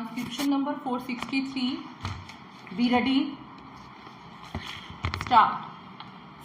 Transcription number 463. Be ready. Start.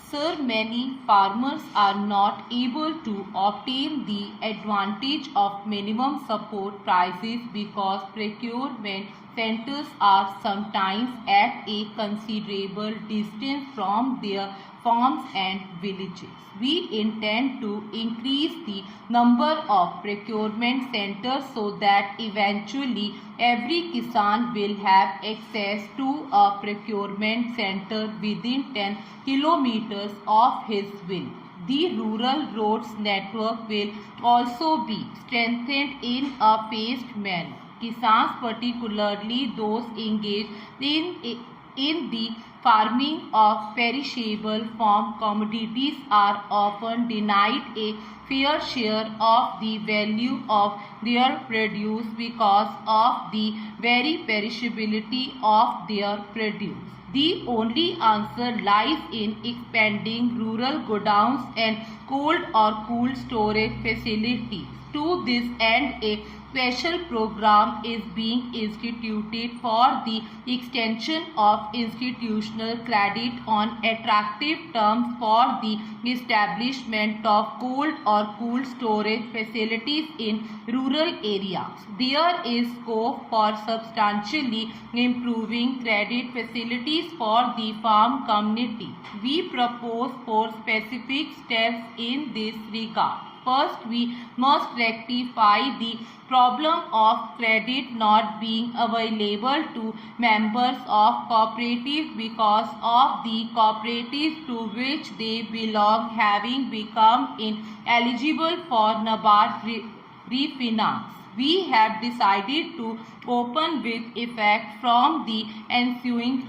Sir, many farmers are not able to obtain the advantage of minimum support prices because procurement centers are sometimes at a considerable distance from their farms and villages. We intend to increase the number of procurement centers so that eventually every Kisan will have access to a procurement center within 10 kilometers of his village. The rural roads network will also be strengthened in a phased manner. Kisans, particularly those engaged in the farming of perishable farm commodities, are often denied a fair share of the value of their produce because of the very perishability of their produce. The only answer lies in expanding rural godowns and cold or cool storage facilities. To this end, a special program is being instituted for the extension of institutional credit on attractive terms for the establishment of cold or cool storage facilities in rural areas. There is scope for substantially improving credit facilities for the farm community. We propose 4 specific steps in this regard. First, we must rectify the problem of credit not being available to members of cooperatives because of the cooperatives to which they belong having become ineligible for NABARD refinance. We have decided to open with effect from the ensuing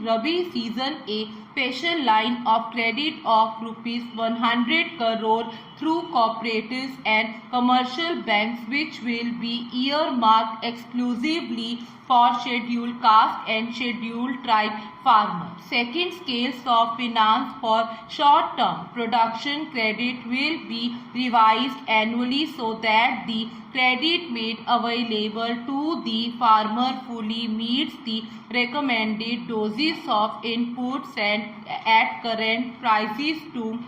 Rabi season a special line of credit of ₹100 crore through cooperatives and commercial banks, which will be earmarked exclusively for scheduled caste and scheduled tribe farmers. Second, scales of finance for short-term production credit will be revised annually so that the credit made available to the farmer fully meets the recommended doses of inputs and at current prices to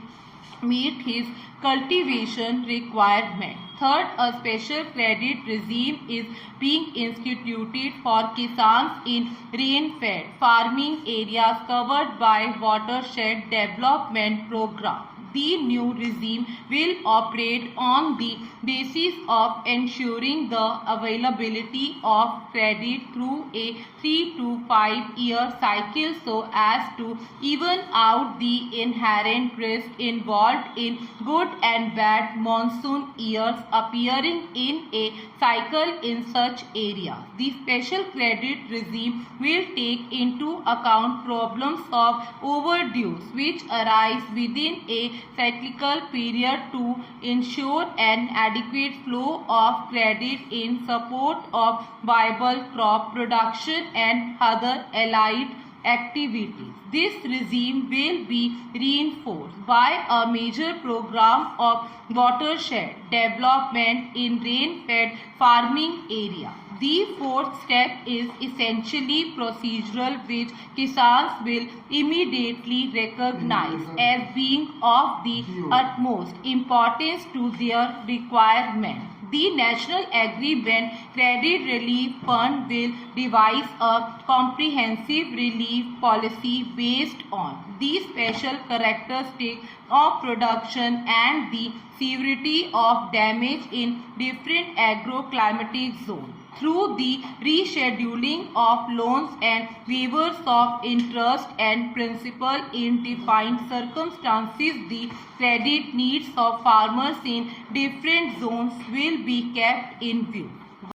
meet his cultivation requirement. Third, a special credit regime is being instituted for Kisans in rain-fed farming areas covered by Watershed Development Program. The new regime will operate on the basis of ensuring the availability of credit through a 3 to 5 year cycle so as to even out the inherent risk involved in good and bad monsoon years appearing in a cycle in such areas. The special credit regime will take into account problems of overdues which arise within a cyclical period to ensure an adequate flow of credit in support of viable crop production and other allied activities. This regime will be reinforced by a major program of watershed development in rain-fed farming areas. The fourth step is essentially procedural, which Kisans will immediately recognize as being of the utmost importance to their requirement. The National Agri-Band Credit Relief Fund will devise a comprehensive relief policy based on the special characteristics of production and the severity of damage in different agroclimatic zones. Through the rescheduling of loans and waivers of interest and principal in defined circumstances, the credit needs of farmers in different zones will be kept in view.